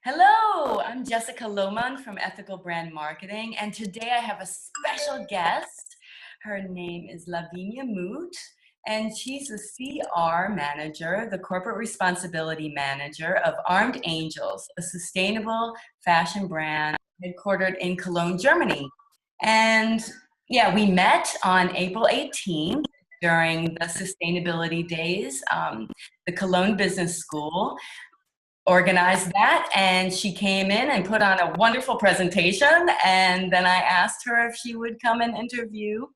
Hello, I'm Jessica Lohmann from Ethical Brand Marketing, and today I have a special guest. Her name is Lavinia Muth, and she's the CR manager, the Corporate Responsibility Manager of Armedangels, a sustainable fashion brand headquartered in Cologne, Germany. And yeah, we met on April 18th during the Sustainability Days, the Cologne Business School organized that, and she came in and put on a wonderful presentation, and then I asked her if she would come and interview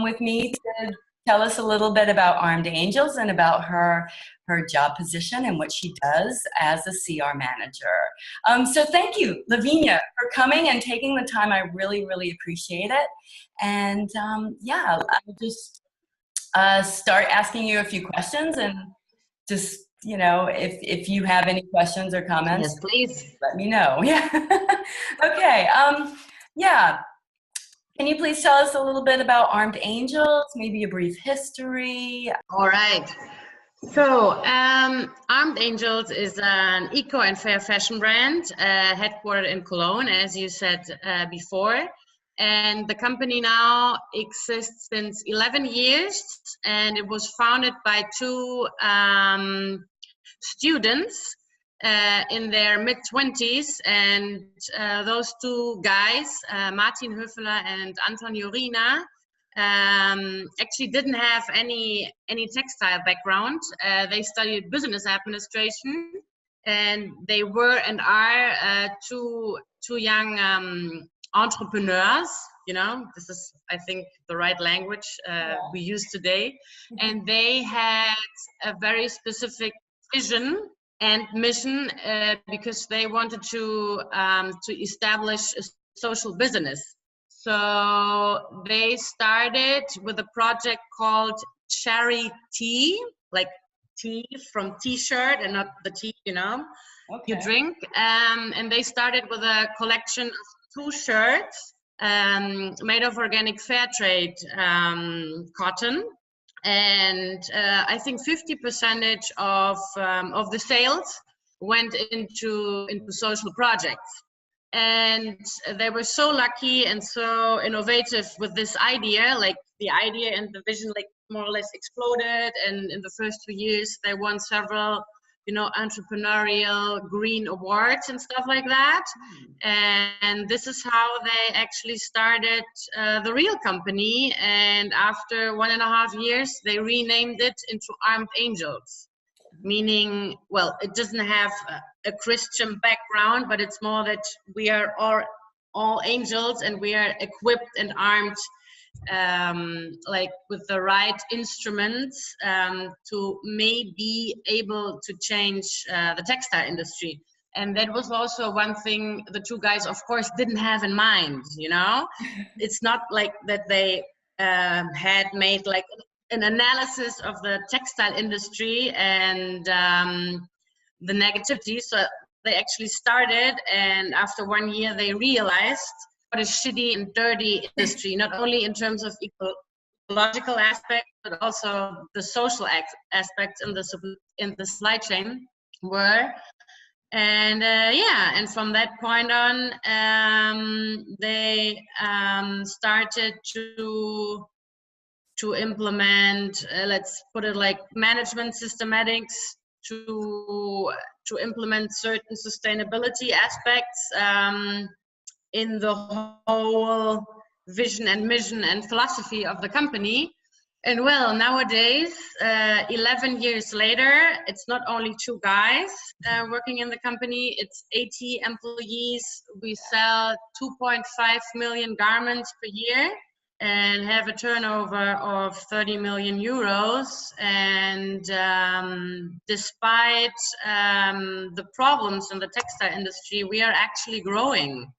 with me to tell us a little bit about Armedangels and about her job position and what she does as a CR manager. So thank you, Lavinia, for coming and taking the time. I really, really appreciate it. And yeah, I'll just start asking you a few questions, and just, if you have any questions or comments, yes, please let me know. Yeah. Okay. Yeah. Can you please tell us a little bit about Armedangels, maybe a brief history? All right. So Armedangels is an eco and fair fashion brand headquartered in Cologne, as you said before. And the company now exists since 11 years, and it was founded by two students in their mid-20s, and those two guys, Martin Höfler and Anton Jorina, actually didn't have any textile background. They studied business administration, and they were and are two young entrepreneurs. This is, I think, the right language we use today. And they had a very specific vision and mission because they wanted to establish a social business. So they started with a project called Cherry Tea, like tea from t-shirt and not the tea, you drink. And they started with a collection of 2 shirts made of organic fair trade cotton. And I think 50% of the sales went into social projects. And they were so lucky and so innovative with this idea, like the idea and the vision like more or less exploded. And in the first 2 years, they won several, entrepreneurial green awards and stuff like that. And this is how they actually started the real company. And after 1.5 years, they renamed it into Armedangels, meaning, well, it doesn't have a Christian background, but it's more that we are all angels, and we are equipped and armed like with the right instruments to maybe able to change the textile industry. And that was also one thing the two guys, of course, didn't have in mind. It's not like that they had made like an analysis of the textile industry and the negativity. So they actually started, and after 1 year they realized what a shitty and dirty industry, not only in terms of ecological aspect, but also the social aspects in the supply chain were. And and from that point on, they started to implement, let's put it like management systematics to implement certain sustainability aspects in the whole vision and mission and philosophy of the company. And well, nowadays, 11 years later, it's not only 2 guys working in the company, it's 80 employees. We sell 2.5 million garments per year and have a turnover of 30 million euros. And despite the problems in the textile industry, we are actually growing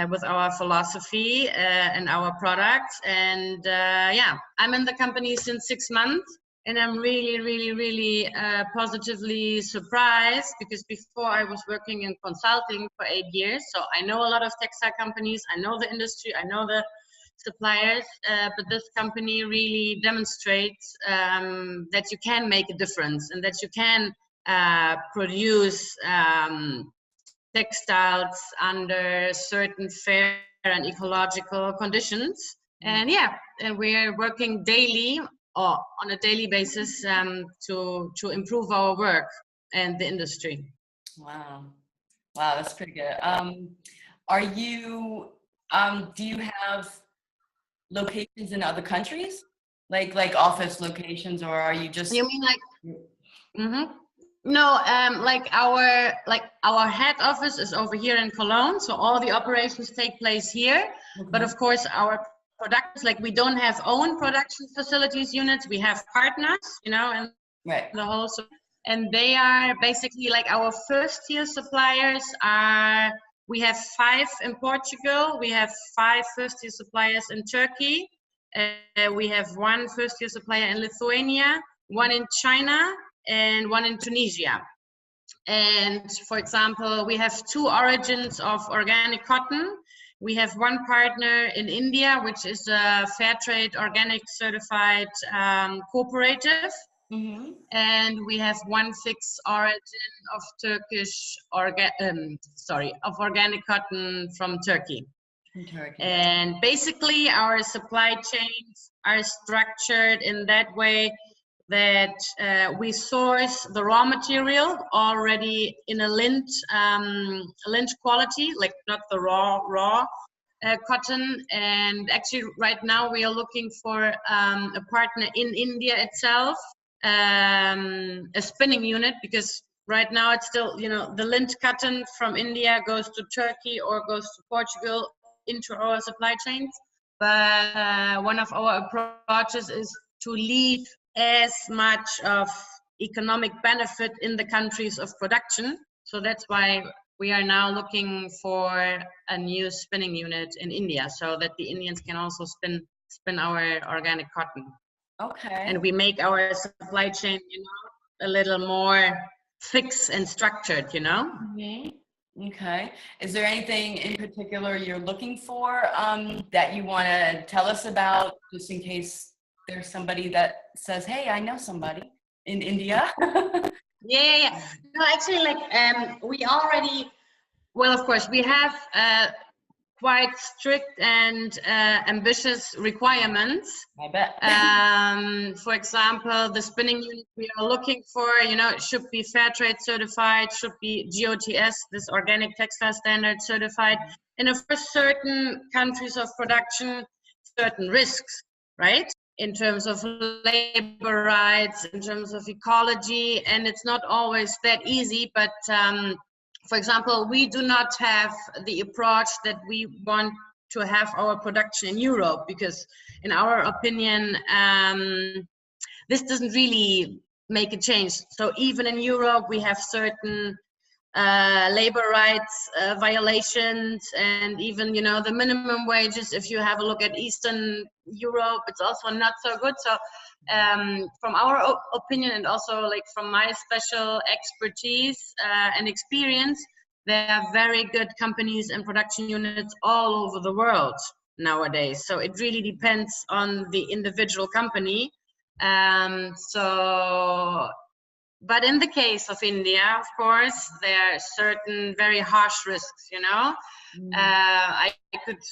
with our philosophy and our products. And I'm in the company since 6 months, and I'm really, really, really positively surprised, because before I was working in consulting for 8 years. So I know a lot of textile companies, I know the industry, I know the suppliers, but this company really demonstrates that you can make a difference and that you can produce textiles under certain fair and ecological conditions. And yeah, and we're working daily or on a daily basis to improve our work and the industry. Wow. Wow, that's pretty good. Are you, do you have locations in other countries? Like office locations, or are you just? You mean like? Mm-hmm. No, our head office is over here in Cologne, so all the operations take place here. But of course, our productions, like we don't have own production facilities units, we have partners, you know, and the whole. And they are basically like our first tier suppliers are. We have 5 in Portugal. We have 5 first tier suppliers in Turkey. We have 1 first tier supplier in Lithuania, 1 in China, and 1 in Tunisia. And for example, we have 2 origins of organic cotton. We have 1 partner in India, which is a fair trade organic certified cooperative. Mm-hmm. And we have 1 fixed origin of organic cotton from Turkey. And basically our supply chains are structured in that way that we source the raw material already in a lint quality, like not the raw cotton. And actually right now we are looking for a partner in India itself, a spinning unit, because right now it's still, you know, the lint cotton from India goes to Turkey or goes to Portugal into our supply chains. But one of our approaches is to leave as much of economic benefit in the countries of production. So that's why we are now looking for a new spinning unit in India, so that the Indians can also spin our organic cotton. Okay. And we make our supply chain, you know, a little more fixed and structured, you know. Mm-hmm. Okay. Is there anything in particular you're looking for that you want to tell us about, just in case there's somebody that says, hey, I know somebody in India? Yeah. No, actually, like we already, well, of course, we have quite strict and ambitious requirements. I bet. For example, the spinning unit we are looking for, you know, it should be fair trade certified, should be GOTS, this organic textile standard certified, and of course, certain countries of production, certain risks, right? In terms of labor rights, in terms of ecology, and it's not always that easy, but for example, we do not have the approach that we want to have our production in Europe, because in our opinion, this doesn't really make a change. So even in Europe, we have certain labor rights violations, and even, you know, the minimum wages, if you have a look at Eastern Europe, it's also not so good. So from our opinion, and also like from my special expertise and experience, there are very good companies and production units all over the world nowadays. So it really depends on the individual company. But in the case of India, of course, there are certain very harsh risks, you know. I could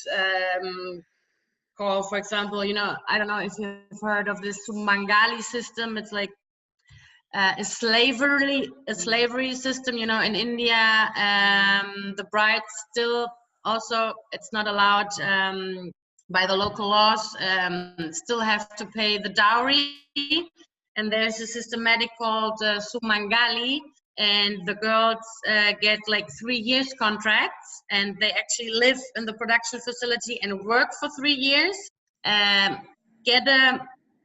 call, for example, you know, I don't know if you've heard of this Sumangali system. It's like a slavery system, you know, in India. The bride still also, it's not allowed by the local laws, still have to pay the dowry. And there's a systematic called Sumangali, and the girls get like 3 years contracts, and they actually live in the production facility and work for 3 years,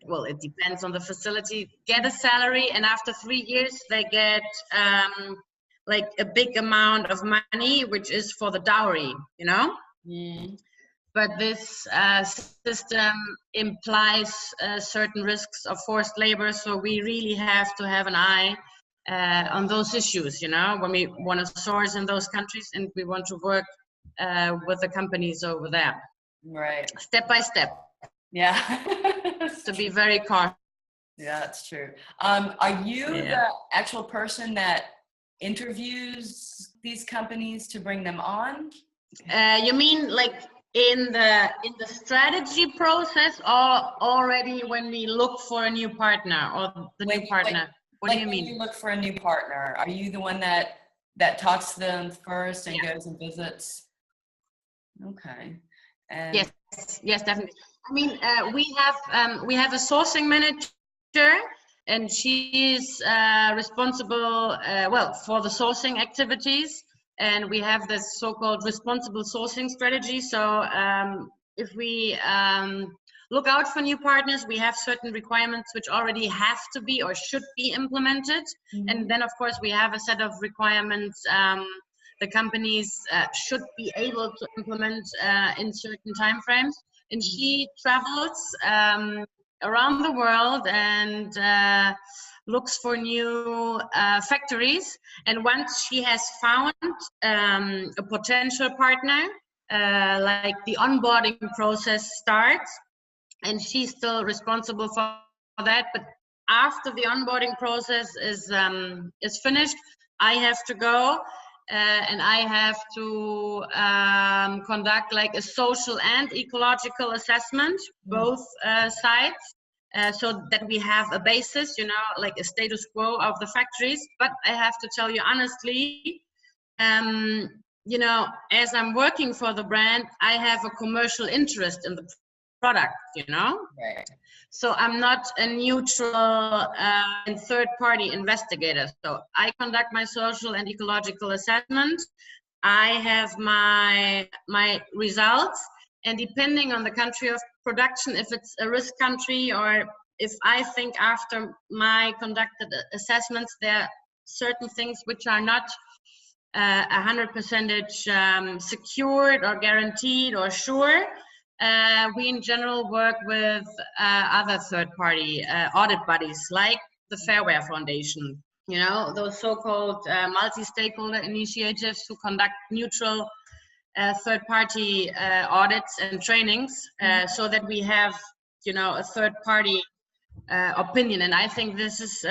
well, it depends on the facility, get a salary, and after 3 years they get like a big amount of money, which is for the dowry, you know. But this system implies certain risks of forced labor, so we really have to have an eye on those issues, you know, when we want to source in those countries and we want to work with the companies over there. Right. Step by step. Yeah. To be very cautious. Yeah, that's true. Are you the actual person that interviews these companies to bring them on? You mean like in the strategy process, or already when we look for a new partner or the new partner? What do you mean? When you look for a new partner, are you the one that talks to them first and goes and visits? Okay. And yes, definitely. I mean, we have a sourcing manager, and she's responsible for the sourcing activities. And we have this so-called responsible sourcing strategy. So if we look out for new partners, we have certain requirements which already have to be or should be implemented. Mm-hmm. And then, of course, we have a set of requirements the companies should be able to implement in certain time frames. And she travels around the world and looks for new factories. And once she has found a potential partner, like the onboarding process starts, and she's still responsible for that. But after the onboarding process is finished, I have to go and I have to conduct like a social and ecological assessment, both sides. So that we have a basis, you know, like a status quo of the factories. But I have to tell you honestly, you know, as I'm working for the brand, I have a commercial interest in the product, you know. Right. So I'm not a neutral and third-party investigator. So I conduct my social and ecological assessment. I have my results. And depending on the country of production, if it's a risk country, or if I think after my conducted assessments, there are certain things which are not 100% secured or guaranteed or sure, we in general work with other third-party audit bodies, like the Fairware Foundation, you know, those so-called multi-stakeholder initiatives who conduct neutral third-party audits and trainings, so that we have, you know, a third-party opinion. And I think this is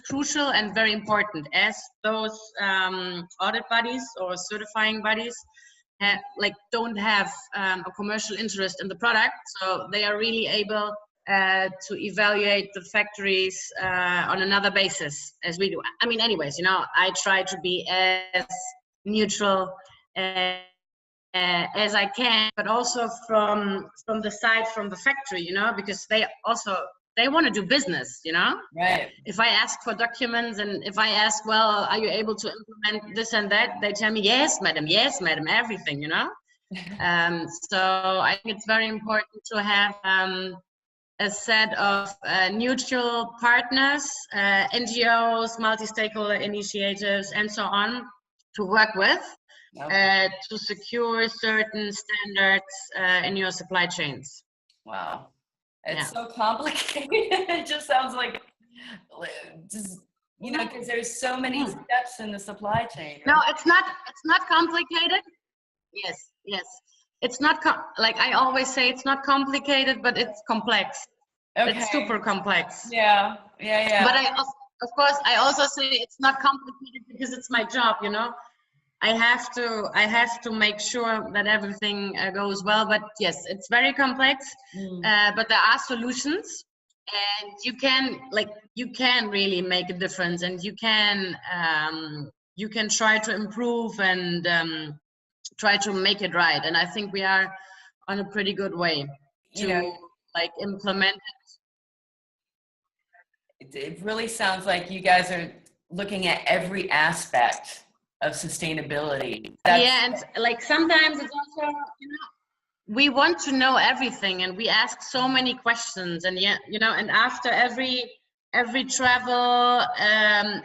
crucial and very important, as those audit bodies or certifying bodies like don't have a commercial interest in the product, so they are really able to evaluate the factories on another basis as we do. I mean, anyways, you know, I try to be as neutral as I can, but also from the side from the factory, you know, because they want to do business, you know. Right. If I ask for documents and if I ask, well, are you able to implement this and that, they tell me, yes, madam, everything, you know. So I think it's very important to have a set of neutral partners, NGOs, multi-stakeholder initiatives, and so on, to work with. Okay. To secure certain standards in your supply chains. Wow. It's so complicated. It just sounds like, just, you know, because there's so many steps in the supply chain. No, it's not complicated. Yes. It's not, like I always say, it's not complicated, but it's complex. Okay. It's super complex. Yeah. But of course, I also say it's not complicated because it's my job, you know. I have to make sure that everything goes well. But yes, it's very complex. But there are solutions, and you can really make a difference, and you can try to improve and try to make it right. And I think we are on a pretty good way to implement it. It really sounds like you guys are looking at every aspect of sustainability. Yeah, and like sometimes it's also, you know, we want to know everything, and we ask so many questions, and you know, and after every travel,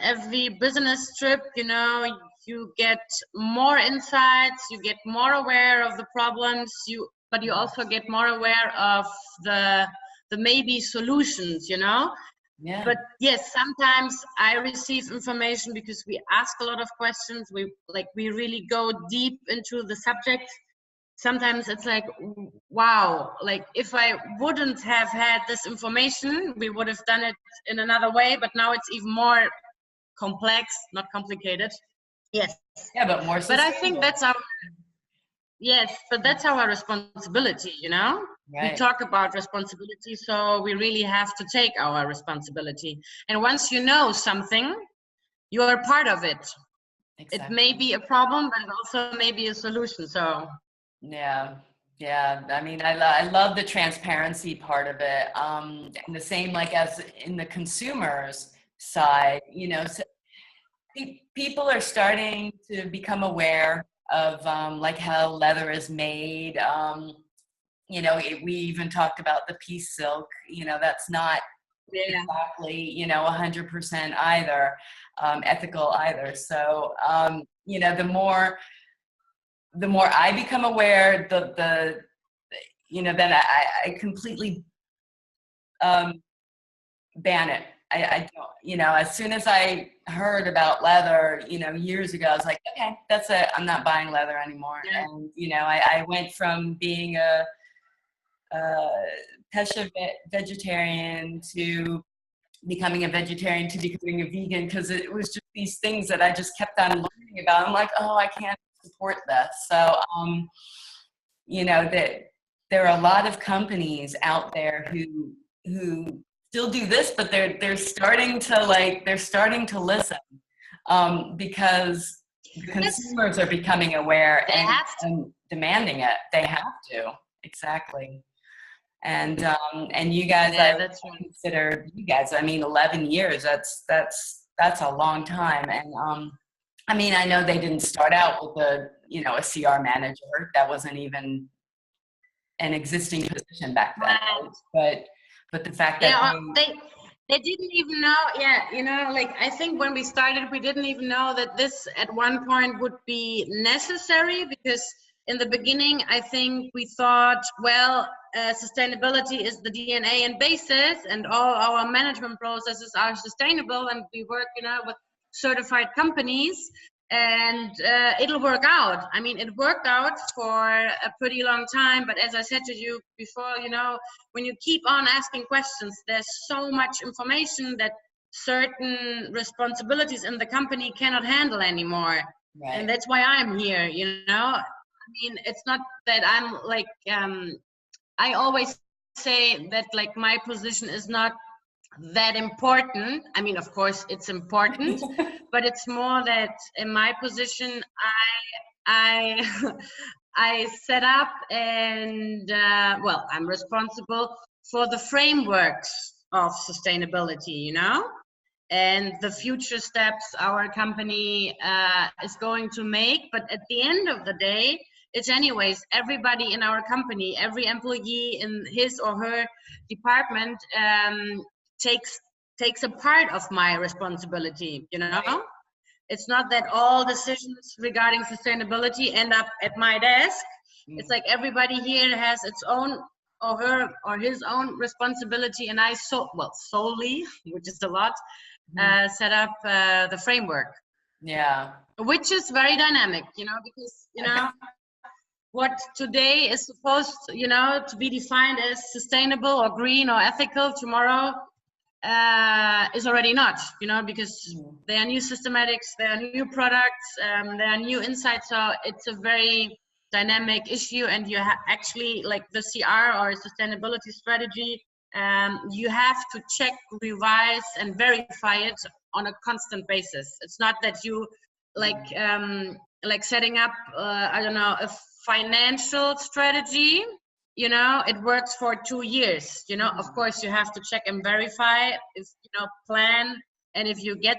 every business trip, you know, you get more insights, you get more aware of the problems, but you also get more aware of the maybe solutions, you know. Yeah. But yes, sometimes I receive information because we ask a lot of questions. We really go deep into the subject. Sometimes it's like, wow, like if I wouldn't have had this information, we would have done it in another way. But now it's even more complex, not complicated. Yes. Yeah, but more But I think sustainable. that's our, yes, but that's our responsibility, you know? We Right. talk about responsibility, so we really have to take our responsibility. And once you know something, you are part of it. Exactly. It may be a problem, but it also may be a solution. So yeah, yeah. I mean, I love the transparency part of it. And the same like as in the consumers side, you know, so people are starting to become aware of like how leather is made. You know, we even talked about the piece silk. You know, that's not yeah, exactly, you know, 100% either, ethical either. So, you know, the more I become aware, the you know, then I completely ban it. I don't, you know, as soon as I heard about leather, you know, years ago, I was like, okay, that's it. I'm not buying leather anymore. yeah. And, you know, I went from being a pesha vegetarian to becoming a vegetarian to becoming a vegan, because it was just these things that I just kept on learning about. I'm like, oh, I can't support this. So, you know, that there are a lot of companies out there who still do this, but they're starting to listen, because the consumers are becoming aware and demanding it. They have to. Exactly. And you guys, Yeah, I that's right. consider you guys, I mean, 11 years, that's a long time. And I mean, I know they didn't start out with you know, a CR manager. That wasn't even an existing position back then, right? But the fact that Yeah, they didn't even know. Yeah, you know, like I think when we started, we didn't even know that this at one point would be necessary, because in the beginning, I think we thought, well, sustainability is the DNA and basis, and all our management processes are sustainable, and we work, you know, with certified companies, and it'll work out. I mean, it worked out for a pretty long time, but as I said to you before, you know, when you keep on asking questions, there's so much information that certain responsibilities in the company cannot handle anymore. right. And that's why I'm here, you know. I mean, it's not that I'm like, I always say that like my position is not that important. I mean, of course it's important, but it's more that in my position, I I set up and well, I'm responsible for the frameworks of sustainability, you know, and the future steps our company is going to make. But at the end of the day, it's anyways everybody in our company, every employee in his or her department takes a part of my responsibility, you know. Right. It's not that all decisions regarding sustainability end up at my desk. It's like everybody here has its own or her or his own responsibility, and I solely, which is a lot, set up the framework. Yeah. Which is very dynamic, you know, because you know what today is supposed, you know, to be defined as sustainable or green or ethical, tomorrow is already not, you know, because there are new systematics, there are new products, there are new insights. So it's a very dynamic issue, and you actually, like the CR or sustainability strategy, you have to check, revise, and verify it on a constant basis. It's not that you like setting up, I don't know, a financial strategy. You know, it works for 2 years. You know, of course, you have to check and verify if, you know, plan, and if you get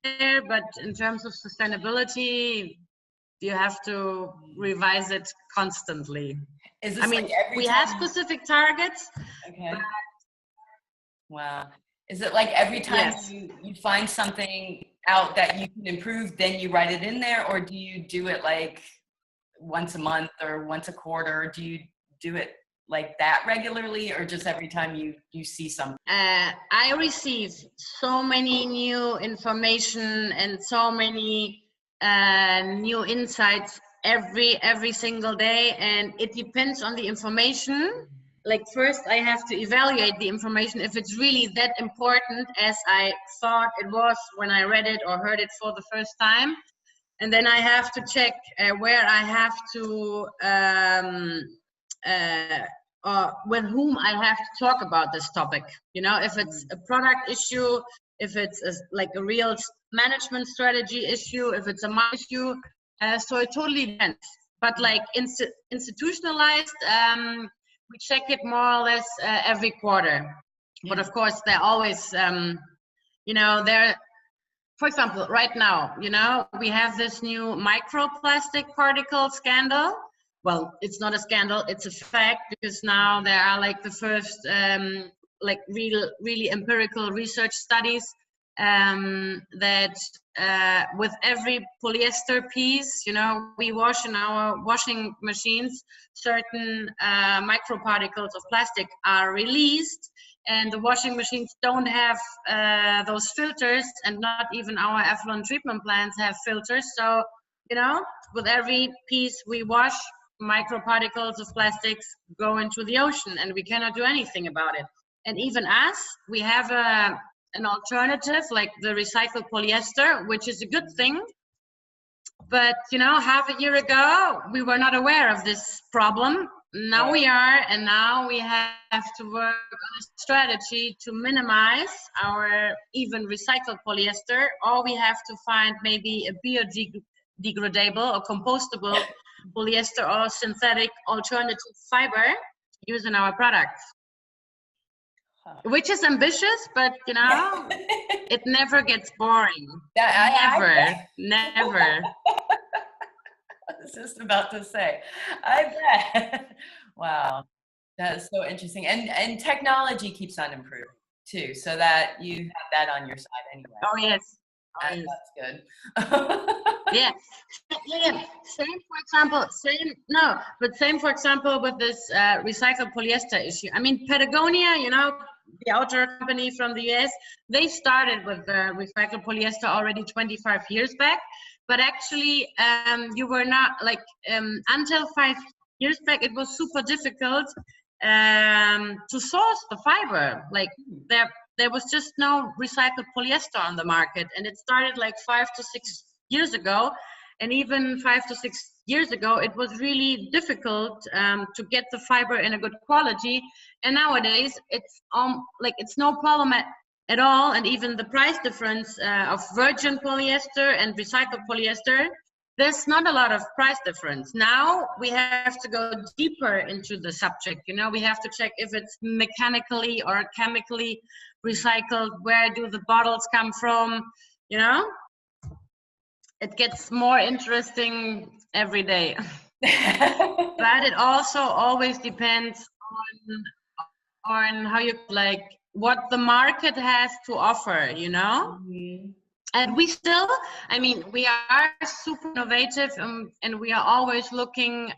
there. But in terms of sustainability, you have to revise it constantly. Is this I mean, like every we time have specific targets. Okay. Wow. Is it like every time Yes. you find something out that you can improve, then you write it in there, or do you do it like once a month or once a quarter? Do you do it like that regularly, or just every time you see something? I receive so many new information and so many new insights every single day, and it depends on the information. like first I have to evaluate the information if it's really that important as I thought it was when I read it or heard it for the first time. And then I have to check where I have to, or with whom I have to talk about this topic. You know, if it's a product issue, if it's like a real management strategy issue, if it's a market issue. So it totally depends. But like institutionalized, we check it more or less every quarter. But of course, they're always, you know, they're, for example, right now, you know, we have this new microplastic particle scandal. Well, it's not a scandal, it's a fact, because now there are like the first like really empirical research studies that with every polyester piece, you know, we wash in our washing machines, certain microparticles of plastic are released, and the washing machines don't have those filters, and not even our effluent treatment plants have filters. So, you know, with every piece we wash, microparticles of plastics go into the ocean, and we cannot do anything about it. And even us, we have an alternative like the recycled polyester, which is a good thing. But, you know, half a year ago, we were not aware of this problem. Now we are, and now we have to work on a strategy to minimize our even recycled polyester, or we have to find maybe a biodegradable or compostable polyester or synthetic alternative fiber to use in our products. Which is ambitious, but you know, it never gets boring. Never. I was just about to say, I bet. Wow, that is so interesting. And technology keeps on improving too, so that you have that on your side anyway. Oh yes. That's good. Yeah. Same for example with this recycled polyester issue. I mean, Patagonia, you know, the outdoor company from the US, they started with recycled polyester already 25 years back. But actually, you were not like until 5 years back, it was super difficult to source the fiber. Like there was just no recycled polyester on the market, and it started like 5 to 6 years ago. And even 5 to 6 years ago, it was really difficult to get the fiber in a good quality. And nowadays, it's like it's no problem at all. And even the price difference of virgin polyester and recycled polyester, there's not a lot of price difference. Now we have to go deeper into the subject. You know, we have to check if it's mechanically or chemically recycled. Where do the bottles come from? You know, it gets more interesting every day. But it also always depends on how you like what the market has to offer, you know. And we still, I mean, we are super innovative, and we are always looking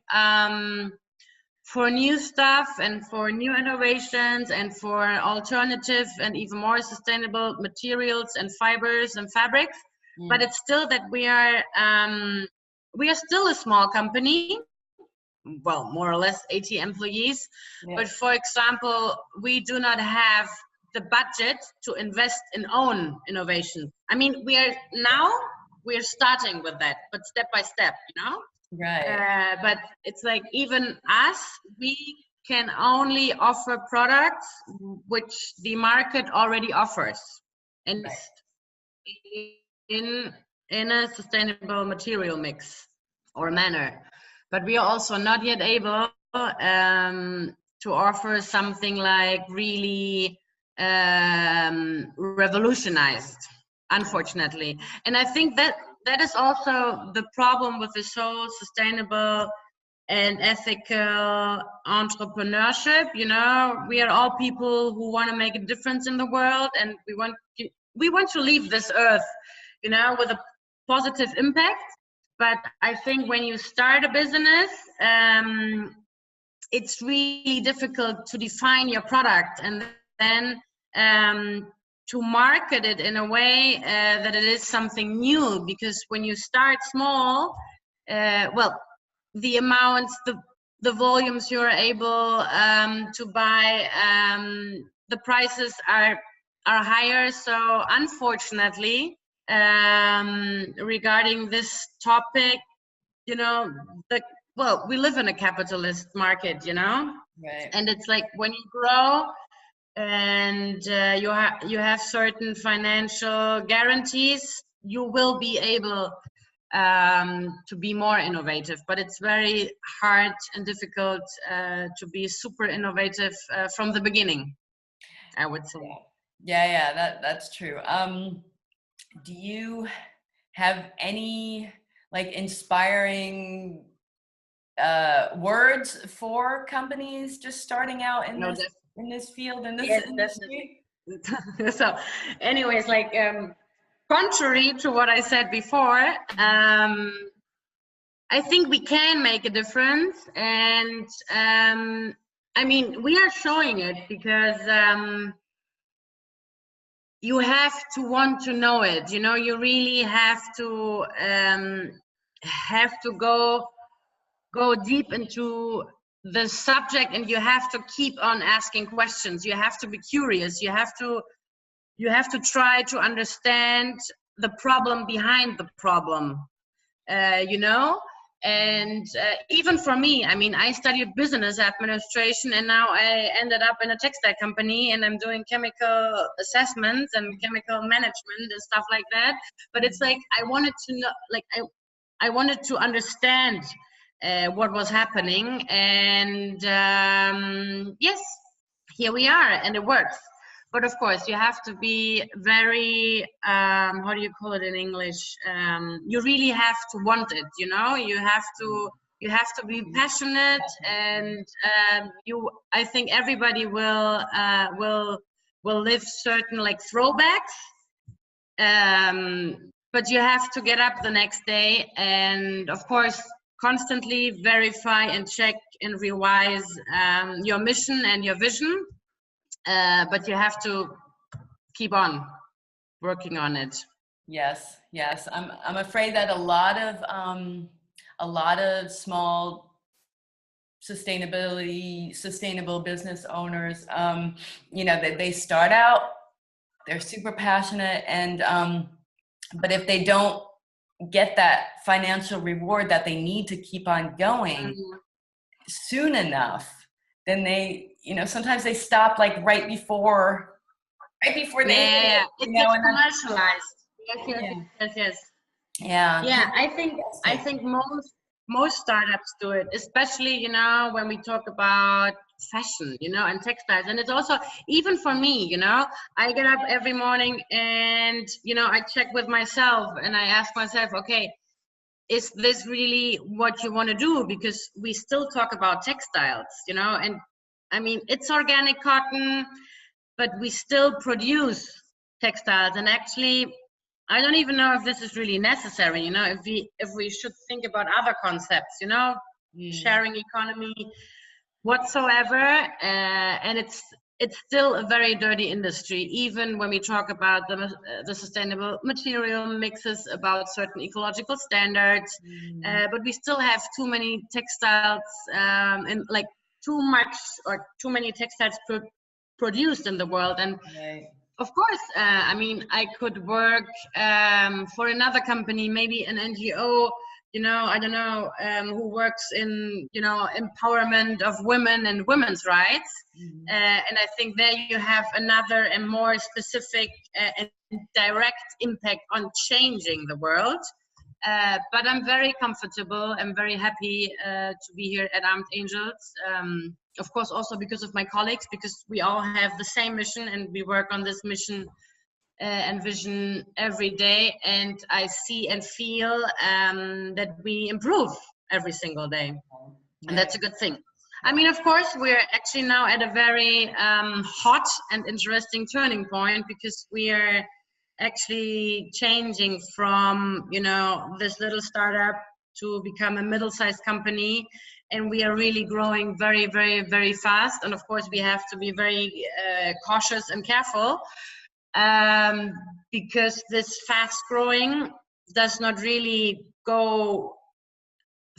for new stuff and for new innovations and for alternative and even more sustainable materials and fibers and fabrics. But it's still that we are still a small company. Well, more or less 80 employees. But for example, we do not have the budget to invest in own innovation. I mean, we're starting with that, but step by step, you know? Right. But it's like even us, we can only offer products which the market already offers. And in a sustainable material mix or manner. But we are also not yet able to offer something like really revolutionized, unfortunately. And I think that is also the problem with this whole sustainable and ethical entrepreneurship. You know, we are all people who want to make a difference in the world, and we want to leave this earth, you know, with a positive impact. But I think when you start a business, it's really difficult to define your product and then to market it in a way that it is something new. Because when you start small, well, the amounts, the volumes you're able to buy, the prices are higher. So unfortunately, regarding this topic, you know, well, we live in a capitalist market, you know, Right. and it's like when you grow and you have certain financial guarantees, you will be able to be more innovative, but it's very hard and difficult to be super innovative from the beginning, I would say. Yeah, that's true. Do you have any like inspiring words for companies just starting out in this field, in this industry? Definitely. So anyways, like contrary to what I said before, I think we can make a difference, and I mean, we are showing it because you have to want to know it. You know, you really have to go deep into the subject, and you have to keep on asking questions. You have to be curious. You have to try to understand the problem behind the problem. You know, and even for me, I mean, I studied business administration, and now I ended up in a textile company, and I'm doing chemical assessments and chemical management and stuff like that. But it's like I wanted to know, like I wanted to understand what was happening, and yes, here we are, and it works. But of course, you have to be very, how do you call it in English? You really have to want it, you know? You have to be passionate, and I think everybody will live certain like throwbacks. But you have to get up the next day, and of course, constantly verify and check and revise your mission and your vision. But you have to keep on working on it. Yes. I'm afraid that a lot of small sustainable business owners, you know, they start out, they're super passionate, and but if they don't get that financial reward that they need to keep on going soon enough, then they, you know, sometimes they stop like right before they it gets commercialized. Yes. Yeah. I think most startups do it, especially, you know, when we talk about fashion, you know, and textiles. And it's also, even for me, you know, I get up every morning and, you know, I check with myself and I ask myself, okay, is this really what you want to do? Because we still talk about textiles, you know, and I mean, it's organic cotton, but we still produce textiles. And actually, I don't even know if this is really necessary, you know, if we should think about other concepts, you know, sharing economy whatsoever. And it's still a very dirty industry, even when we talk about the sustainable material mixes, about certain ecological standards. But we still have too many textiles, and like too many textiles produced in the world. And of course, I mean, I could work for another company, maybe an NGO, you know, I don't know, who works in, you know, empowerment of women and women's rights. And I think there you have another and more specific and direct impact on changing the world. But I'm very comfortable and very happy to be here at Armedangels. Of course, also because of my colleagues, because we all have the same mission and we work on this mission and vision every day. And I see and feel that we improve every single day. And that's a good thing. I mean, of course, we're actually now at a very hot and interesting turning point, because we are actually changing from, you know, this little startup to become a middle-sized company, and we are really growing very, very, very fast. And of course, we have to be very cautious and careful, because this fast growing does not really go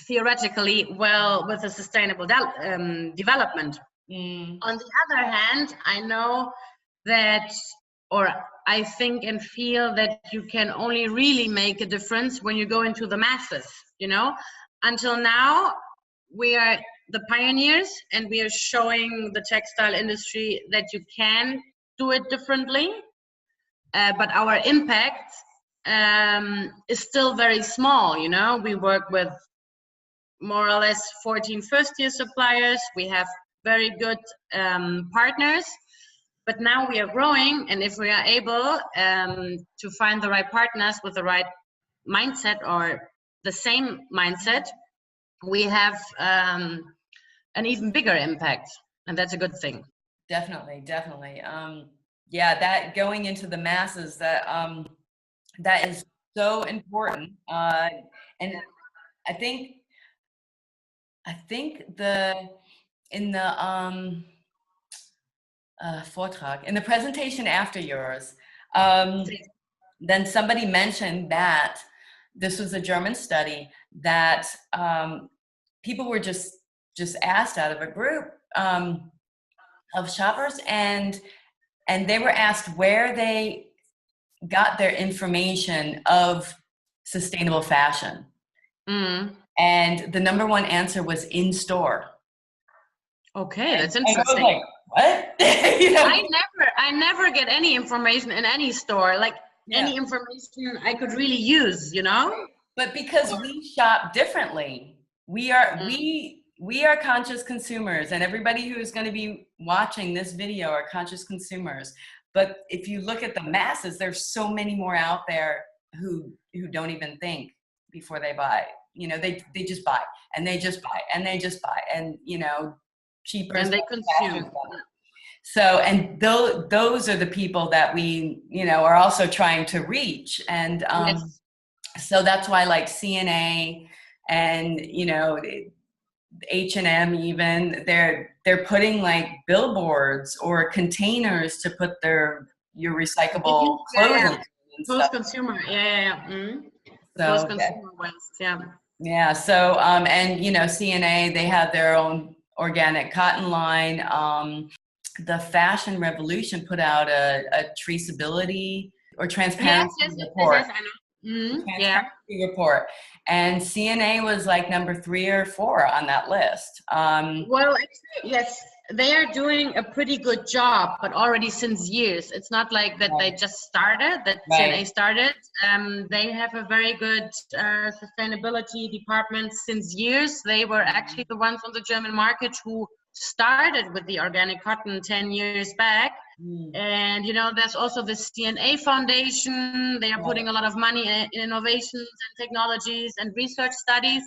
theoretically well with a sustainable development. On the other hand, I know that, or I think and feel that you can only really make a difference when you go into the masses, you know. Until now, we are the pioneers and we are showing the textile industry that you can do it differently, but our impact is still very small, you know. We work with more or less 14 first-year suppliers. We have very good partners, but now we are growing, and if we are able to find the right partners with the right mindset or the same mindset, we have an even bigger impact, and that's a good thing. Definitely. Yeah, that going into the masses, that that is so important. And I think in the Vortrag, in the presentation after yours, then somebody mentioned that this was a German study that people were just asked out of a group of shoppers, and they were asked where they got their information of sustainable fashion. And the number one answer was in store. Okay, that's interesting. Like, what? You know? I never get any information in any store, like any information I could really use, you know. But because we shop differently, we are conscious consumers, and everybody who is going to be watching this video are conscious consumers. But if you look at the masses, there's so many more out there who don't even think before they buy. You know, they just buy, and they just buy, and they just buy, and you know, cheaper, and they consume. So, and those are the people that we, you know, are also trying to reach. And so that's why, like CNA and, you know, H&M even, they're putting like billboards or containers to put your recyclable clothing. Post-consumer, post-consumer waste, Yeah, so, and you know, CNA, they have their own organic cotton line. The Fashion Revolution put out a traceability or transparency report. Yes, I know. Report, and CNA was like number 3 or 4 on that list. Well, actually, yes, they are doing a pretty good job, but already since years. It's not like that they just started, that CNA started. They have a very good sustainability department since years. They were actually the ones on the German market who started with the organic cotton 10 years back. And you know, there's also the CNA Foundation. They are putting a lot of money in innovations and technologies and research studies,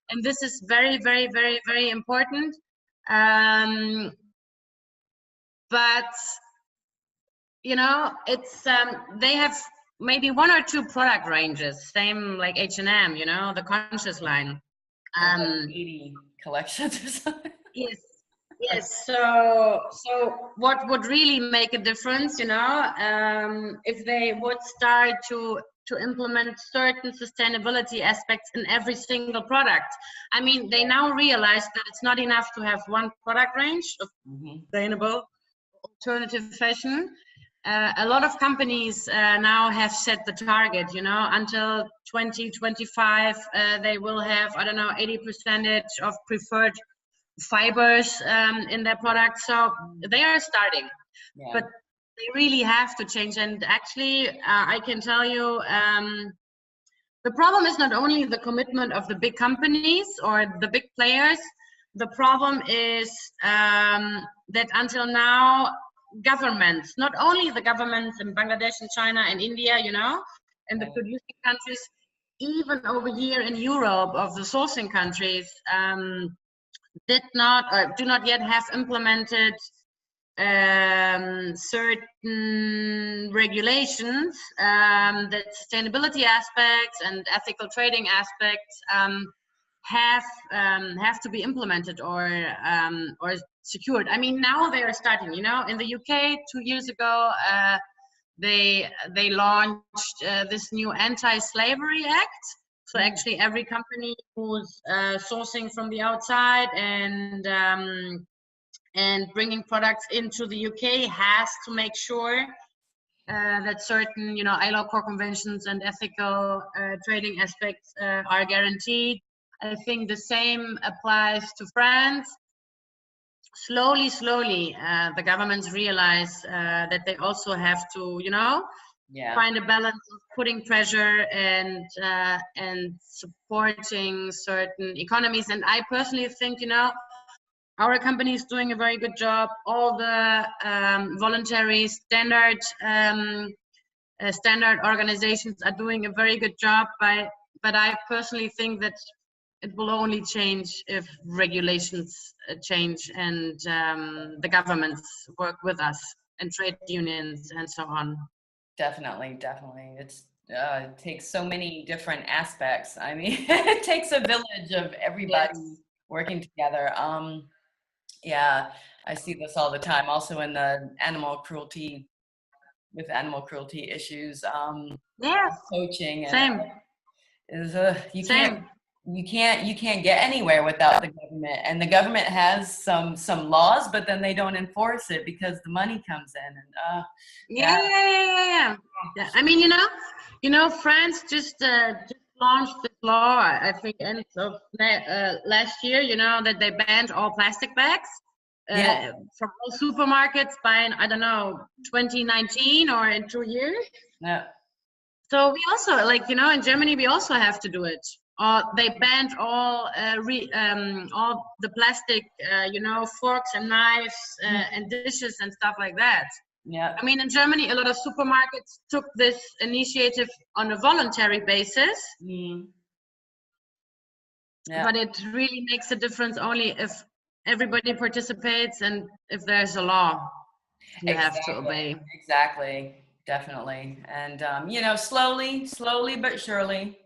and this is very, very, very, very important. But you know, it's they have maybe 1 or 2 product ranges, same like H&M, you know, the conscious line. 80 collections or something. Yes. So what would really make a difference, you know, if they would start to implement certain sustainability aspects in every single product. I mean, they now realize that it's not enough to have one product range of sustainable alternative fashion. A lot of companies now have set the target, you know, until 2025, they will have, I don't know, 80% of preferred fibers in their products. So they are starting, but they really have to change. And actually, I can tell you, the problem is not only the commitment of the big companies or the big players. The problem is that until now, governments, not only the governments in Bangladesh and China and India, you know, and the producing countries, even over here in Europe, of the sourcing countries, did not or do not yet have implemented certain regulations that sustainability aspects and ethical trading aspects have to be implemented or secured. I mean, now they are starting, you know. In the UK 2 years ago, they launched this new anti-slavery act. So actually every company who's sourcing from the outside and bringing products into the UK has to make sure that certain, ILO core conventions and ethical trading aspects are guaranteed. I think the same applies to France. Slowly, the governments realize that they also have to, find a balance of putting pressure and supporting certain economies. And I personally think, our company is doing a very good job. All the voluntary standard organizations are doing a very good job. But I personally think that it will only change if regulations change and the governments work with us and trade unions and so on. Definitely. It takes so many different aspects. I mean, it takes a village of everybody working together. Yeah, I see this all the time. Also in the animal cruelty issues. Coaching and you can't get anywhere without the government, and the government has some laws, but then they don't enforce it because the money comes in. And yeah. I mean, France just launched this law, I think end of last year, that they banned all plastic bags from all supermarkets by, I don't know, 2019 or in 2 years. Yeah. So we also, in Germany, we also have to do it. They banned all the plastic, forks and knives and dishes and stuff like that. Yeah. I mean, in Germany, a lot of supermarkets took this initiative on a voluntary basis. Yeah. But it really makes a difference only if everybody participates and if there's a law you have to obey. Exactly. Definitely. And, slowly but surely,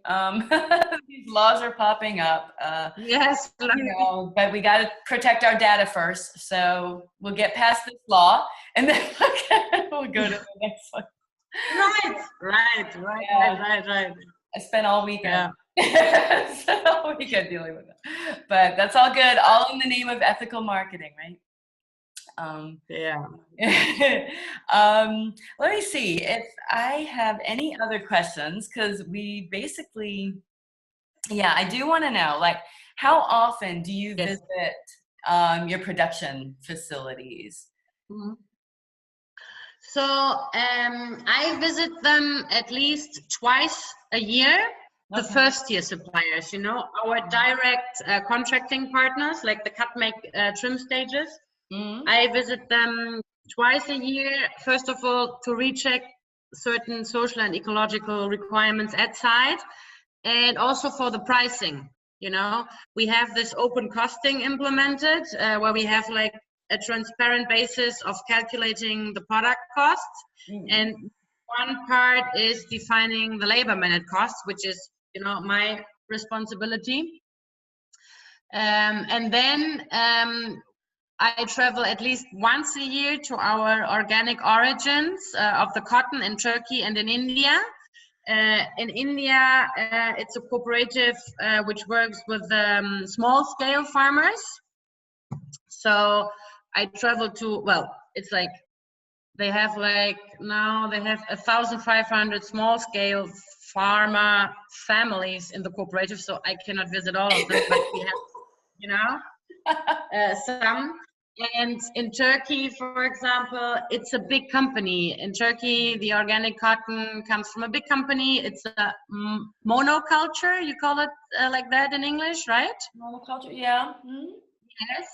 these laws are popping up. Yes. But we got to protect our data first. So we'll get past this law and then we'll go to the next one. Right. I spent all weekend. Dealing with it. But that's all good. All in the name of ethical marketing, right? Let me see if I have any other questions, because we basically, I do want to know, how often do you visit your production facilities? Mm-hmm. So I visit them at least twice a year. The first tier suppliers, our direct contracting partners, like the cut, make, trim stages. I visit them twice a year, first of all, to recheck certain social and ecological requirements at site, and also for the pricing. We have this open costing implemented, where we have a transparent basis of calculating the product costs. And one part is defining the labor minute costs, which is, my responsibility. And then I travel at least once a year to our organic origins of the cotton in Turkey and in India. In India, it's a cooperative which works with small-scale farmers. So I travel to, it's they have now they have 1,500 small-scale farmer families in the cooperative. So I cannot visit all of them, but we have, some. And in Turkey, for example, it's a big company. In Turkey, the organic cotton comes from a big company. It's a monoculture. You call it like that in English, right? Monoculture, yeah. Yes.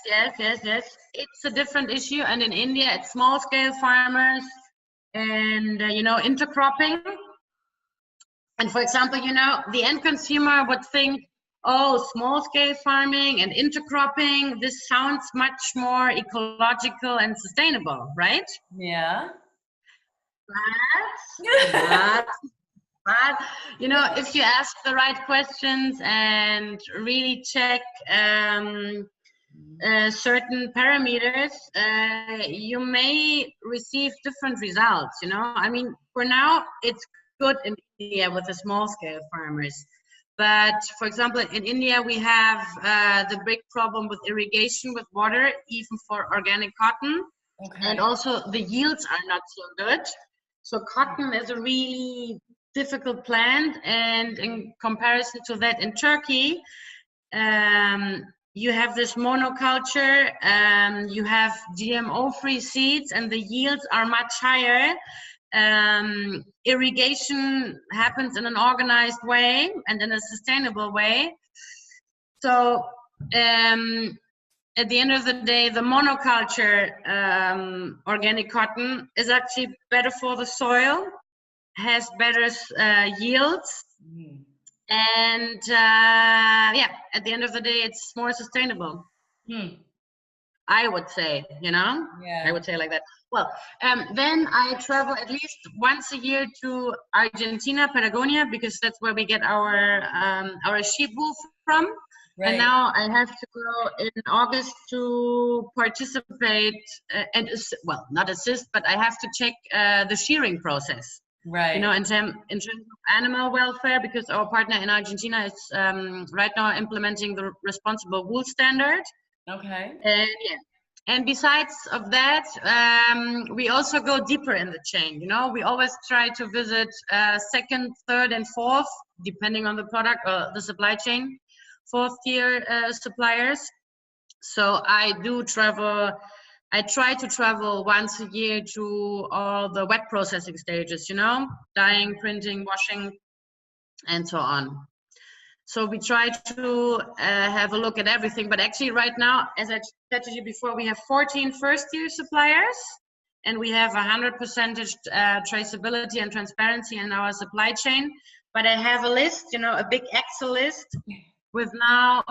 It's a different issue. And in India, it's small-scale farmers and, intercropping. And for example, the end consumer would think, oh, small-scale farming and intercropping, this sounds much more ecological and sustainable, right? Yeah. But if you ask the right questions and really check certain parameters, you may receive different results. I mean, for now, it's good in India with the small-scale farmers. But for example, in India, we have the big problem with irrigation with water, even for organic cotton. Okay. And also the yields are not so good. So cotton is a really difficult plant. And in comparison to that, in Turkey, you have this monoculture, you have GMO-free seeds, and the yields are much higher. Irrigation happens in an organized way and in a sustainable way. So at the end of the day, the monoculture organic cotton is actually better for the soil, has better yields. Mm. And yeah, at the end of the day, it's more sustainable. I would say, Yeah. I would say like that. Well, then I travel at least once a year to Argentina, Patagonia, because that's where we get our sheep wool from. Right. And now I have to go in August to participate and not assist, but I have to check the shearing process. Right. In terms of animal welfare, because our partner in Argentina is right now implementing the responsible wool standard. Okay. And yeah. And besides of that, we also go deeper in the chain. We always try to visit second, third, and fourth, depending on the product or the supply chain, fourth tier suppliers. So I do travel. I try to travel once a year to all the wet processing stages, dyeing, printing, washing, and so on. So we try to have a look at everything. But actually right now, as I said to you before, we have 14 first-tier suppliers, and we have 100% traceability and transparency in our supply chain. But I have a list, a big Excel list with now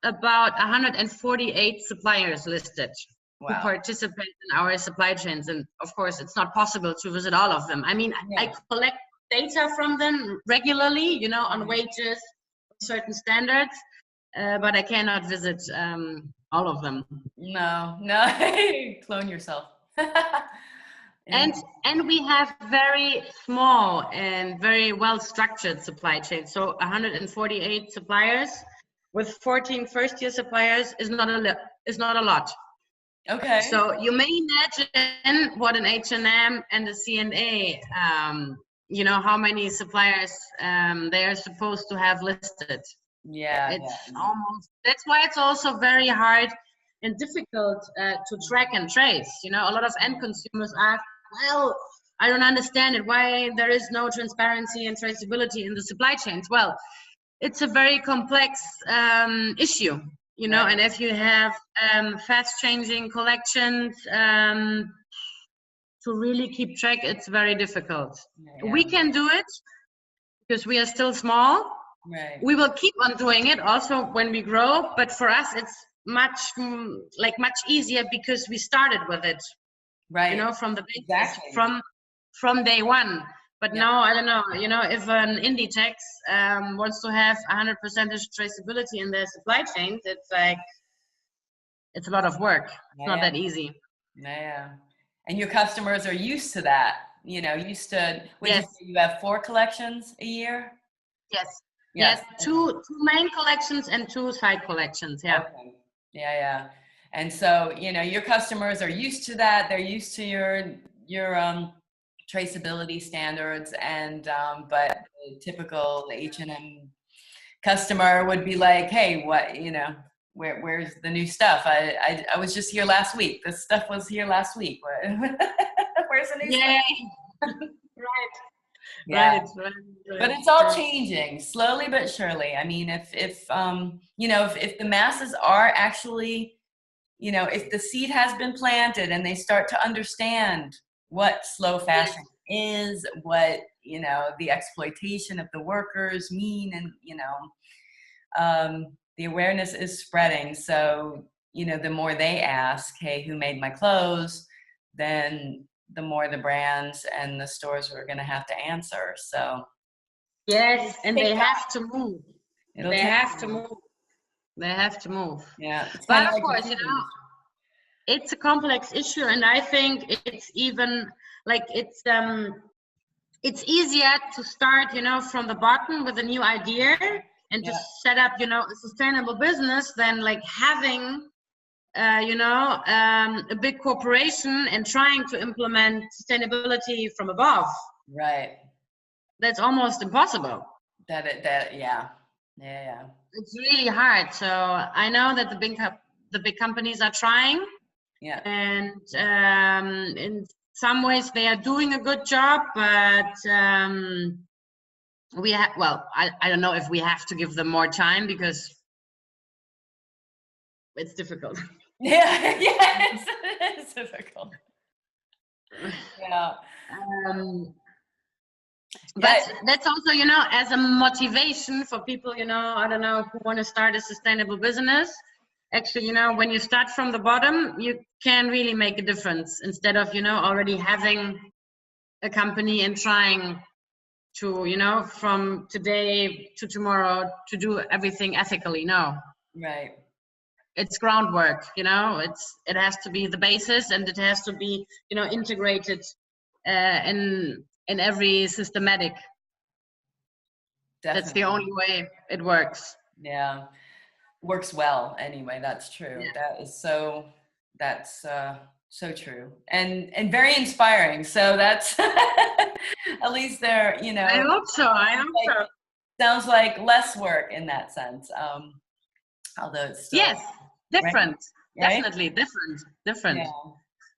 about 148 suppliers listed. Wow. Who participate in our supply chains. And of course, it's not possible to visit all of them. I mean, yeah. I collect data from them regularly, on wages, certain standards, but I cannot visit all of them. No, clone yourself. And we have very small and very well-structured supply chains. So 148 suppliers with 14 first-tier suppliers is not a lot. Okay. So you may imagine what an H&M and a C&A, how many suppliers they are supposed to have listed. Yeah. It's almost, that's why it's also very hard and difficult to track and trace. A lot of end consumers ask, well, I don't understand it. Why there is no transparency and traceability in the supply chains? Well, it's a very complex issue. Right. And if you have fast-changing collections, to really keep track, it's very difficult. Yeah. We can do it because we are still small. Right. We will keep on doing it also when we grow, but for us, it's much easier because we started with it. Right. From the basics, exactly. from day one. But now, I don't know, if an Inditex wants to have 100% traceability in their supply chains, it's a lot of work. It's not that easy. Yeah. And your customers are used to that, used to, yes. You have 4 collections a year? Yes. Two main collections and 2 side collections, yeah. Okay. Yeah. And so, your customers are used to that. They're used to your traceability standards, and but the typical H&M customer would be like, hey, what, where's the new stuff? I was just here last week. This stuff was here last week. Where's the new stuff? Right. Yeah. Right. But it's all changing slowly but surely. I mean, if the masses are actually, if the seed has been planted and they start to understand what slow fashion is, what, the exploitation of the workers mean, and, the awareness is spreading. So, the more they ask, hey, who made my clothes, then the more the brands and the stores are going to have to answer. So yes, and they have to move. They have to move. Yeah. But of course, it's a complex issue, and I think it's even it's easier to start, from the bottom with a new idea and to Yeah. set up, you know, a sustainable business than like having, you know, a big corporation and trying to implement sustainability from above. Right. That's almost impossible. Yeah. Yeah. It's really hard. So I know that the big companies are trying, Yeah. and in some ways they are doing a good job, but we have, well, I don't know if we have to give them more time, because it's difficult. Yeah. Yeah. It's difficult. Yeah. But Yeah. that's also, you know, as a motivation for people, you know, I don't know, who want to start a sustainable business. Actually, you know, when you start from the bottom, you can really make a difference, instead of, you know, already having a company and trying to, you know, from today to tomorrow to do everything ethically. No, Right. it's groundwork, you know, it has to be the basis, and it has to be, you know, integrated in every systematic. Definitely. That's the only way it works. Yeah. Works well anyway. That's true. Yeah. That is that's so true and very inspiring. So that's at least there, you know, I hope so. I hope like, so. sounds like less work in that sense. Although it's still Yes, different. Right? Definitely different. Yeah.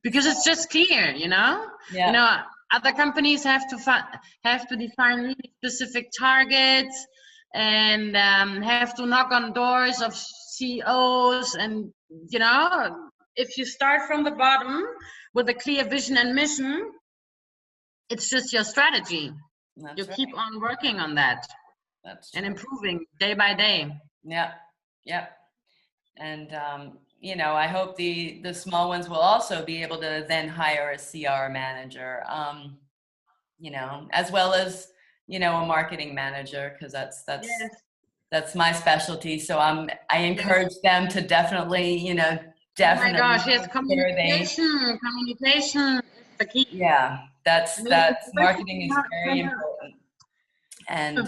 Because it's just clear, you know. Yeah. You know, other companies have to define really specific targets, and have to knock on doors of CEOs, and you know, if you start from the bottom with a clear vision and mission, it's just your strategy. That's You right. keep on working on that That's and true. improving day by day. Yeah. Yep. And you know, I hope the small ones will also be able to then hire a CR manager, you know, as well as, you know, a marketing manager, because Yes. that's my specialty. So I encourage them to definitely, you know, Oh my gosh, yes, make sure communication is the key. yeah, I mean, marketing is especially very important. And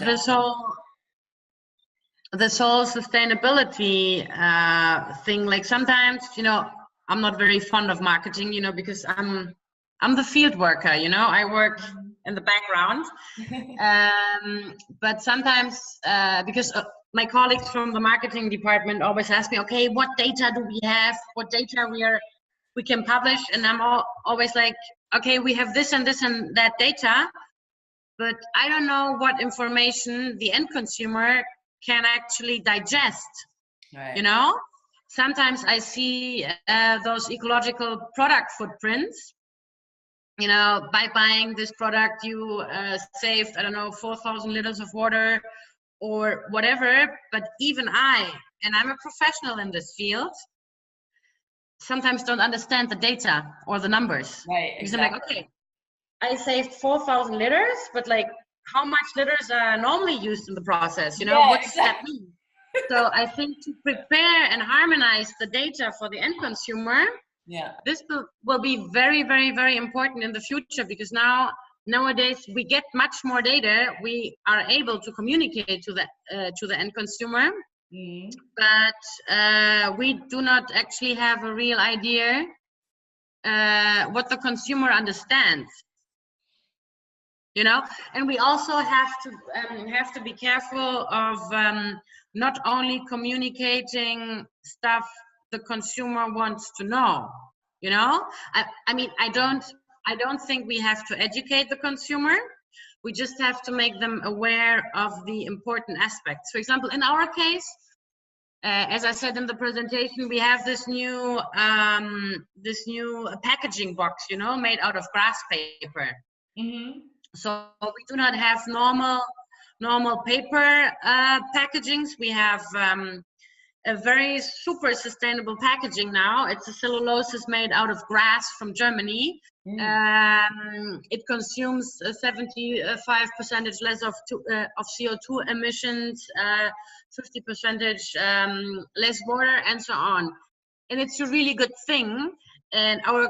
this whole sustainability thing, like sometimes, you know, I'm not very fond of marketing, you know, because I'm the field worker, you know, I work in the background. But sometimes, because my colleagues from the marketing department always ask me, okay, what data do we have? What data we can publish? And I'm always like, okay, we have this and this and that data, but I don't know what information the end consumer can actually digest. right. You know, sometimes I see those ecological product footprints. You know, by buying this product, you saved, I don't know, 4,000 liters of water or whatever. But even and I'm a professional in this field, sometimes don't understand the data or the numbers. Right, Because exactly. I'm like, okay, I saved 4,000 liters, but like, how much liters are normally used in the process? You know, Yeah, what does that mean? So I think to prepare and harmonize the data for the end consumer, yeah, this will be very, very, very important in the future, because nowadays we get much more data. We are able to communicate to the end consumer, but we do not actually have a real idea what the consumer understands. You know, and we also have to be careful of not only communicating stuff the consumer wants to know. You know, I mean, I don't think we have to educate the consumer. We just have to make them aware of the important aspects. For example, in our case, as I said in the presentation, we have this new packaging box, you know, made out of grass paper. So we do not have normal paper packagings. We have a very super sustainable packaging now. It's a cellulose made out of grass from Germany. It consumes 75% less of CO2 emissions, 50% less water, and so on. And it's a really good thing. And our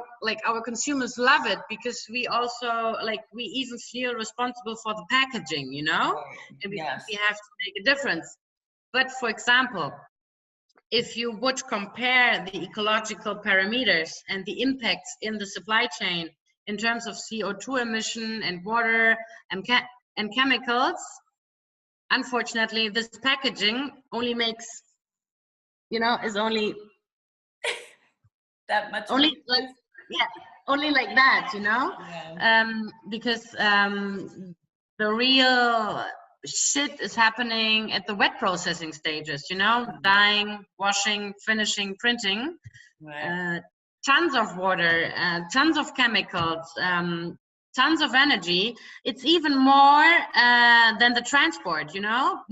consumers love it, because we also we even feel responsible for the packaging, you know, and we think we have to make a difference. But for example, if you would compare the ecological parameters and the impacts in the supply chain in terms of CO2 emission and water and chemicals, unfortunately, this packaging only makes, is only that much only like, yeah, only like that, Yeah. because the real shit is happening at the wet processing stages, dyeing, washing, finishing, printing. Right. Tons of water, tons of chemicals, tons of energy. It's even more than the transport,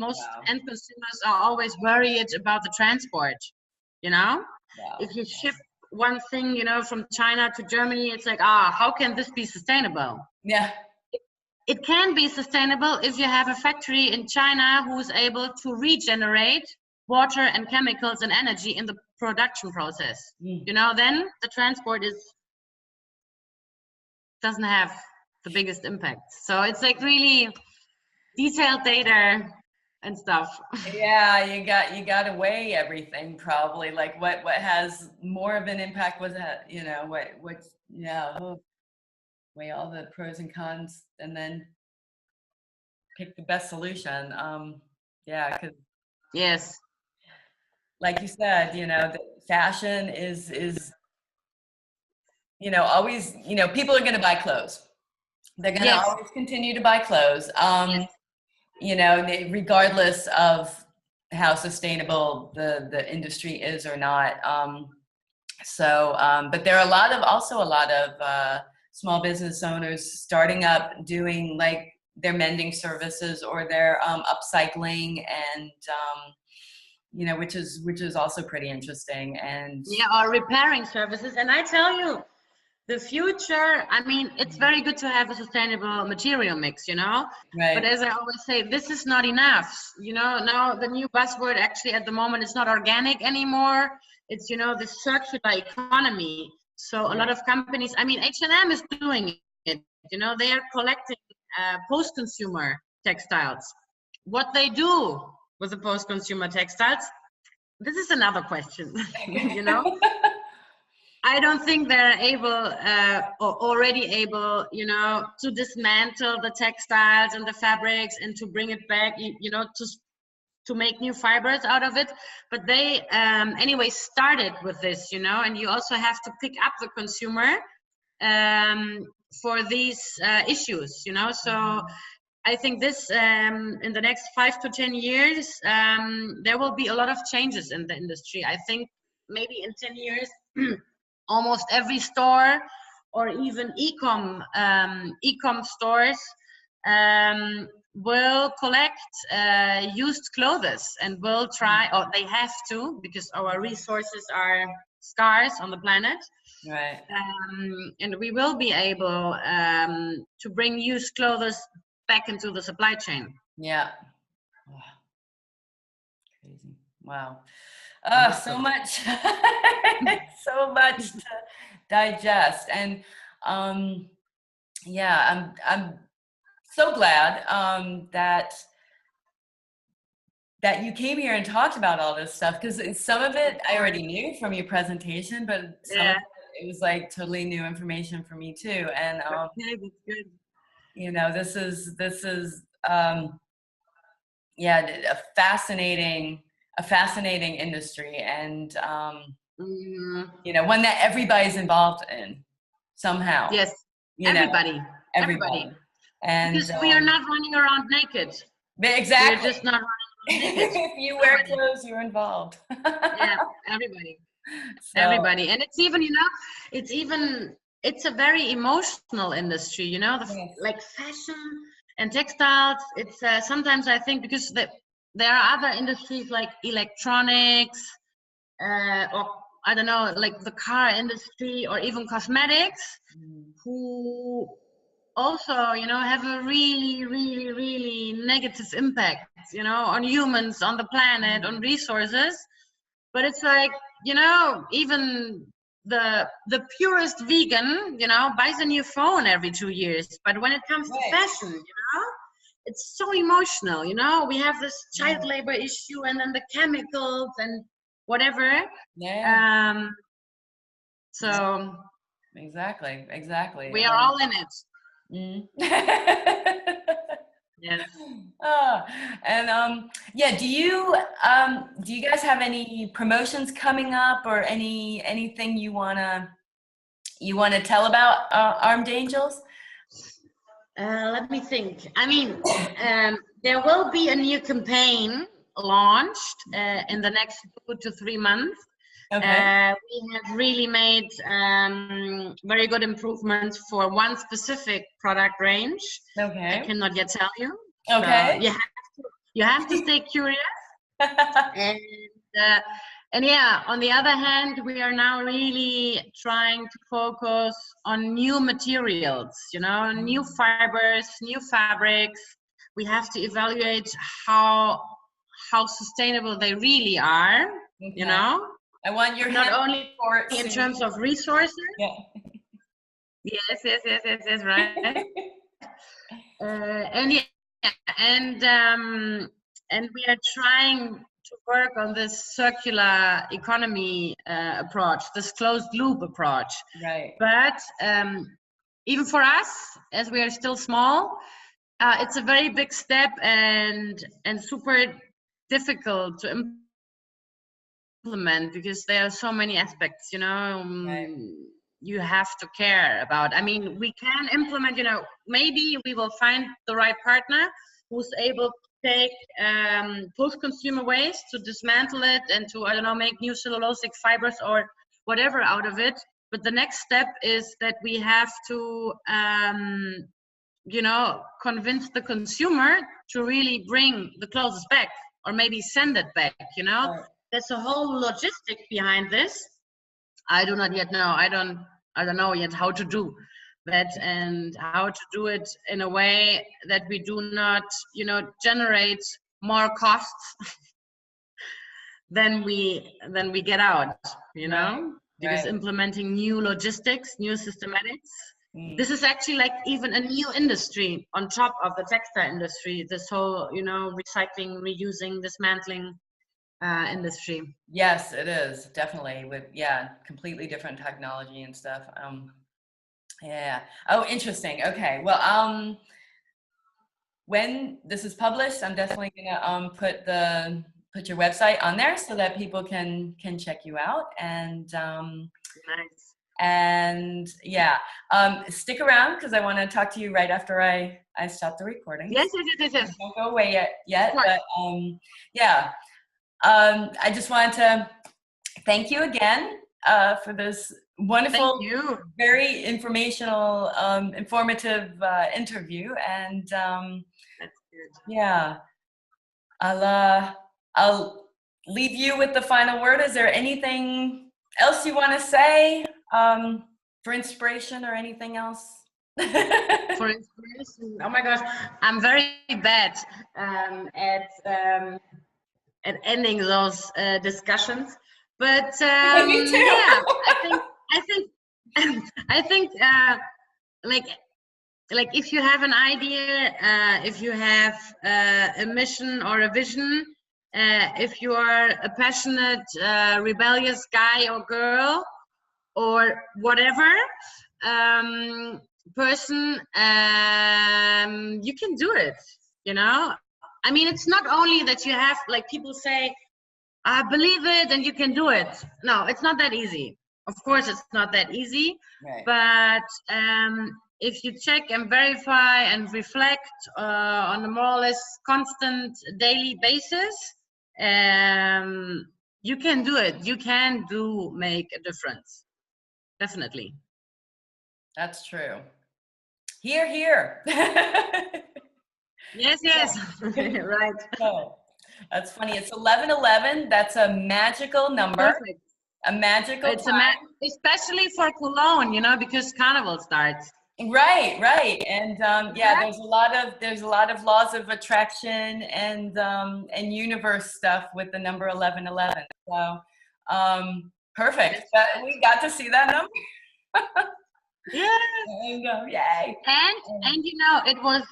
Most Wow. end consumers are always worried about the transport, Wow. If you ship one thing, from China to Germany, it's like, how can this be sustainable? Yeah. It can be sustainable if you have a factory in China who is able to regenerate water and chemicals and energy in the production process. Then the transport doesn't have the biggest impact. So it's like really detailed data and stuff. Yeah, you got to weigh everything probably. Like what has more of an impact was that, weigh all the pros and cons and then pick the best solution. Yeah, because Yes. like you said, the fashion is always, people are going to buy clothes. They're going to Yes. always continue to buy clothes. Yes. Regardless of how sustainable the industry is or not. But there are also a lot of small business owners starting up doing like their mending services or their upcycling and which is also pretty interesting. And or repairing services. And I tell you, the future, it's very good to have a sustainable material mix, Right. But as I always say, this is not enough. Now the new buzzword actually at the moment is not organic anymore. It's, the circular economy. So a lot of companies, H&M is doing it, they are collecting post-consumer textiles. What they do with the post-consumer textiles, this is another question, I don't think they're able or already able, to dismantle the textiles and the fabrics and to bring it back, to make new fibers out of it. But they anyway started with this, and you also have to pick up the consumer for these issues, So I think this in the next 5 to 10 years, there will be a lot of changes in the industry. I think maybe in 10 years, almost every store or even e-com stores will collect used clothes and will try, or they have to, because our resources are scarce on the planet. Right. And we will be able to bring used clothes back into the supply chain. Yeah. Crazy. Wow. So much, so much to digest. And yeah, I'm so glad that you came here and talked about all this stuff, because some of it I already knew from your presentation, but some of it was like totally new information for me too. And Okay, that's good. this is a fascinating industry, and one that everybody's involved in somehow. Yes, everybody. And because we are not running around naked. Exactly. We're just not running around naked. If you wear clothes, you're involved. Yeah, everybody. Everybody. And it's even, it's a very emotional industry, like fashion and textiles. It's sometimes I think because there are other industries like electronics, or I don't know, like the car industry or even cosmetics, who also, have a really, really, really negative impact, on humans, on the planet, on resources. But it's like, even the purest vegan, buys a new phone every 2 years. But when it comes to fashion, it's so emotional, you know. We have this child labor issue, and then the chemicals and whatever. Yeah. So Exactly. we are all in it. Yes. And yeah, do you guys have any promotions coming up, or anything you wanna tell about Armedangels? Let me think. I mean, there will be a new campaign launched in the next 2 to 3 months. Okay. We have really made very good improvements for one specific product range. Okay. I cannot yet tell you. Okay. So you have to stay curious. And yeah, on the other hand, we are now really trying to focus on new materials, you know, new fibers, new fabrics. We have to evaluate how sustainable they really are, you know. I want your not only in terms of resources. Yeah. Yes, right. And we are trying to work on this circular economy approach, this closed loop approach. Right. But even for us, as we are still small, it's a very big step and super difficult to implement, because there are so many aspects, you know. Right. You have to care about. I mean, we can implement, you know, maybe we will find the right partner who's able to take post-consumer waste, to dismantle it and to, I don't know, make new cellulosic fibers or whatever out of it. But the next step is that we have to you know, convince the consumer to really bring the clothes back, or maybe send it back, you know. Right. There's a whole logistic behind this. I do not yet know. I don't know yet how to do that, and how to do it in a way that we do not, you know, generate more costs than we get out, you know. Because implementing new logistics, new systematics, this is actually like even a new industry on top of the textile industry, this whole, you know, recycling, reusing, dismantling industry. Yes, it is, definitely, with completely different technology and stuff. Yeah. Oh, interesting. Okay. Well, when this is published, I'm definitely gonna put your website on there so that people can check you out. And nice. And yeah, stick around, because I want to talk to you right after I stop the recording. Yes. Don't go away yet. But yeah, I just wanted to thank you again for this wonderful, very informational, informative interview. And that's good. Yeah, I'll leave you with the final word. Is there anything else you want to say for inspiration, or anything else? For inspiration, oh my gosh, I'm very bad at ending those discussions, but Me too. yeah, I think like if you have an idea, if you have a mission or a vision, if you are a passionate, rebellious guy or girl or whatever person, you can do it, you know. I mean, it's not only that you have, like, people say, I believe it and you can do it. No, it's not that easy. Of course, it's not that easy. Right. But if you check and verify and reflect on a more or less constant daily basis, you can do it. You can make a difference. Definitely. That's true. Hear, hear. Yes. Right. Oh, that's funny. It's 11/11. That's a magical number. Perfect. A magical time. Especially for Cologne, you know, because Carnival starts. Right. And yeah, there's a lot of laws of attraction and universe stuff with the number 11/11. So perfect. We got to see that number. Yeah. Yay. And you know, it was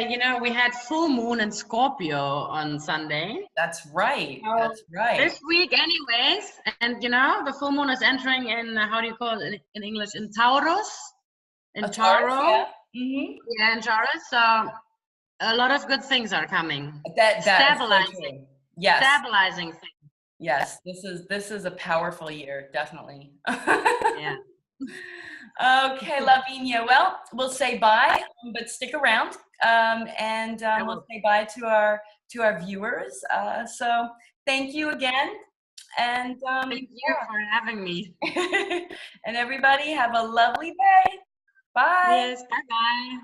you know, we had full moon in Scorpio on Sunday. That's right. So That's right. this week, anyways, and you know, the full moon is entering in how do you call it in English? In Taurus, in Taurus, Tauro. yeah. Mm-hmm. Yeah, in Taurus. So a lot of good things are coming. That is so Stabilizing, true. Yes. stabilizing things. Yes. This is a powerful year, definitely. Yeah. Okay, Lavinia. Well, we'll say bye, but stick around, and we'll say bye to our viewers. So thank you again, and Thank you for having me. and everybody have a lovely day. Bye. Yes. Bye bye.